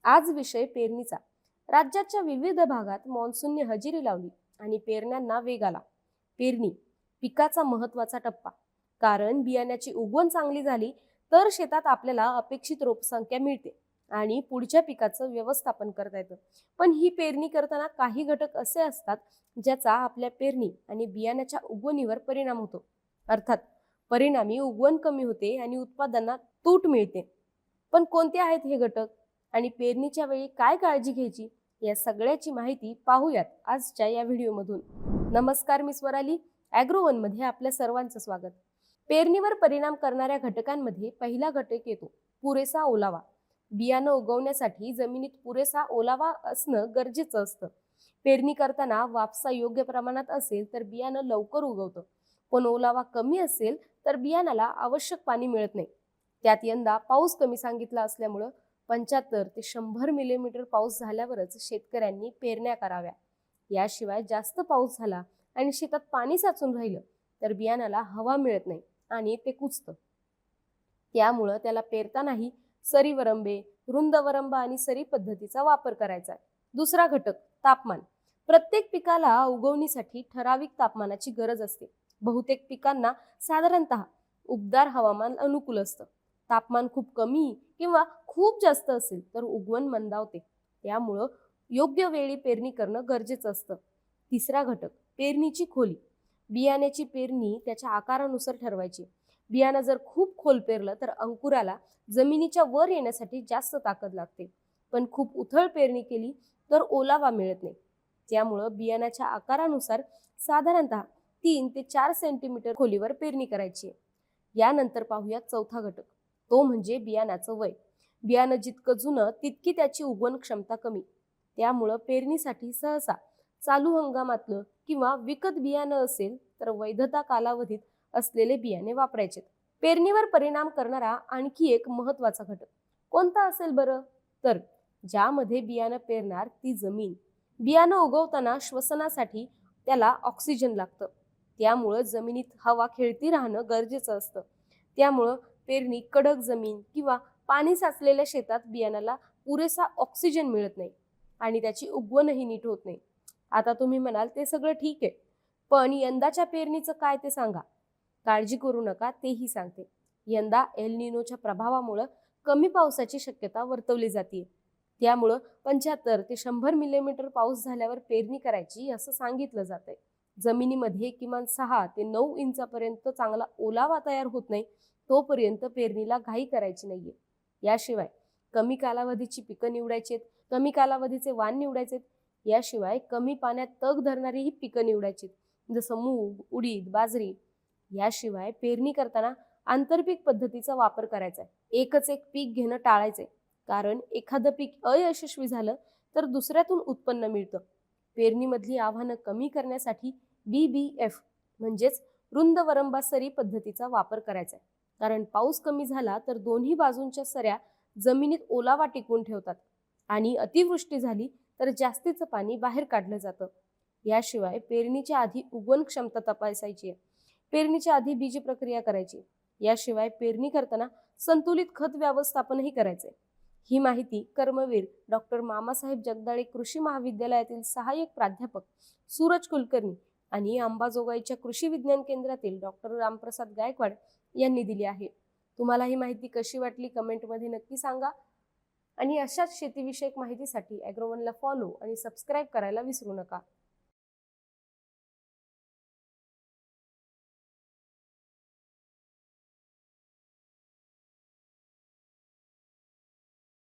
आज विषय पेरणीचा। राज्याच्या विविध भागात मान्सूनने हजेरी लावली आणि पेरण्यांना वेग आला। पेरणी पिकाचा महत्त्वाचा टप्पा, कारण बियाण्याची उगवण चांगली झाली तर शेतात आपल्याला अपेक्षित रोपसंख्या मिळते आणि पुढच्या पिकाचं व्यवस्थापन करता येतं। पण ही पेरणी करताना काही घटक असे असतात ज्याचा आपल्या पेरणी आणि बियाण्याच्या उगवणीवर परिणाम होतो। अर्थात परिणामी उगवण कमी होते आणि उत्पादनात तूट मिळते। पण कोणते आहेत हे घटक आणि पेरणीच्या वेळी काय काळजी घ्यायची, या सगळ्याची माहिती पाहूयात आजच्या या व्हिडिओमधून। नमस्कार, मी स्वराली, ॲग्रोवन मध्ये आपल्या सर्वांचं स्वागत। पेरणीवर परिणाम करणाऱ्या घटकांमध्ये पहिला घटक येतो पुरेसा ओलावा। बियाणं उगवण्यासाठी जमिनीत पुरेसा ओलावा असणं गरजेचं असतं। पेरणी करताना वापसा योग्य प्रमाणात असेल तर बियाणं लवकर उगवतं, पण ओलावा कमी असेल तर बियाणाला आवश्यक पाणी मिळत नाही। त्यात यंदा पाऊस कमी सांगितला असल्यामुळं 75 ते 100 मिलीमीटर पाऊस झाल्यावरच शेतकऱ्यांनी पेरण्या कराव्या। याशिवाय जास्त पाऊस झाला आणि शेतात पाणी साचून राहिलं तर बियाणाला हवा मिळत नाही आणि ते कुजतं। त्यामुळं त्याला पेरतानाही सरी वरंबे, रुंद वरंबा आणि सरी पद्धतीचा वापर करायचा आहे। दुसरा घटक तापमान। प्रत्येक पिकाला उगवणीसाठी ठराविक तापमानाची गरज असते। बहुतेक पिकांना साधारणतः उबदार हवामान अनुकूल असतं। तापमान खूप कमी किंवा खूप जास्त असेल तर उगवण मंदावते। त्यामुळं योग्य वेळी पेरणी करणं गरजेचं असतं। तिसरा घटक पेरणीची खोली। बियाण्याची पेरणी त्याच्या आकारानुसार ठरवायची। बियाणं जर खूप खोल पेरलं तर अंकुराला जमिनीच्या वर येण्यासाठी जास्त ताकद लागते, पण खूप उथळ पेरणी केली तर ओलावा मिळत नाही। त्यामुळं बियाण्याच्या आकारानुसार साधारणतः 3 ते 4 सेंटीमीटर खोलीवर पेरणी करायची। यानंतर पाहूया चौथा घटक, तो म्हणजे बियाण्याचं वय। बियाणं जितकं जुनं तितकी त्याची उगवण क्षमता कमी। त्यामुळं पेरणीसाठी सहसा चालू हंगामातलं किंवा विकत बियाणं असेल तर वैधता कालावधीत असलेले बियाणे वापरायचे। पेरणीवर परिणाम करणारा आणखी एक महत्त्वाचा घटक कोणता असेल बरं, तर ज्यामध्ये बियाणं पेरणार ती जमीन। बियाणं उगवताना श्वसनासाठी त्याला ऑक्सिजन लागतं, त्यामुळं जमिनीत हवा खेळती राहणं गरजेचं असतं। त्यामुळं पेरणी कडक जमीन किंवा पाणी साचलेल्या शेतात बियाणाला पुरेसा ऑक्सिजन मिळत नाही आणि त्याची उगवणही नीट होत नाही। आता तुम्ही म्हणाल ते सगळं ठीक आहे, पण यंदाच्या पेरणीचं काय ते सांगा। काळजी करू नका, तेही सांगते। यंदा एल निनोच्या प्रभावामुळे कमी पावसाची शक्यता वर्तवली जाते। त्यामुळं 75 ते 100 मिलीमीटर पाऊस झाल्यावर पेरणी करायची असं सांगितलं जातंय। जमिनीमध्ये किमान 6 ते 9 इंचापर्यंत चांगला ओलावा तयार होत नाही तोपर्यंत पेरणीला घाई करायची नाहीये। याशिवाय कमी कालावधीची पिकं निवडायचीत, कमी कालावधीचे वाण निवडायचेत। याशिवाय कमी पाण्यात तग धरणारी ही पिकं निवडायचीत, जसं मूग, उडीद, बाजरी। याशिवाय पेरणी करताना आंतरपीक पद्धतीचा वापर करायचा आहे। एकच एक पीक घेणं टाळायचंय, कारण एखादं पीक अयशस्वी झालं तर दुसऱ्यातून उत्पन्न मिळतं। पेरणीमधली आव्हानं कमी करण्यासाठी BBF म्हणजेच रुंद वरंबा सरी पद्धतीचा वापर करायचा आहे, कारण पाऊस कमी झाला तर दोन्ही बाजूंच्या सऱ्या जमिनीत ओलावा टिकवून ठेवतात आणि अतिवृष्टी झाली तर जास्तीचं पाणी बाहेर काढलं जातं। याशिवाय पेरणीच्या आधी उगवण क्षमता तपासायची आहे। पेरणीच्या आधी बीज प्रक्रिया करायची। याशिवाय पेरणी करताना संतुलित खत व्यवस्थापनही करायचंय। ही माहिती कर्मवीर डॉक्टर मामासाहेब जगदाळे कृषी महाविद्यालयातील सहाय्यक प्राध्यापक सूरज कुलकर्णी आणि अंबाजोगाईच्या कृषी विज्ञान केंद्रातील डॉक्टर रामप्रसाद गायकवाड यांनी दिली आहे। तुम्हाला ही माहिती कशी वाटली कमेंटमध्ये नक्की सांगा आणि अशाच शेतीविषयक माहितीसाठी ॲग्रोवनला फॉलो आणि सबस्क्राईब करायला विसरू नका।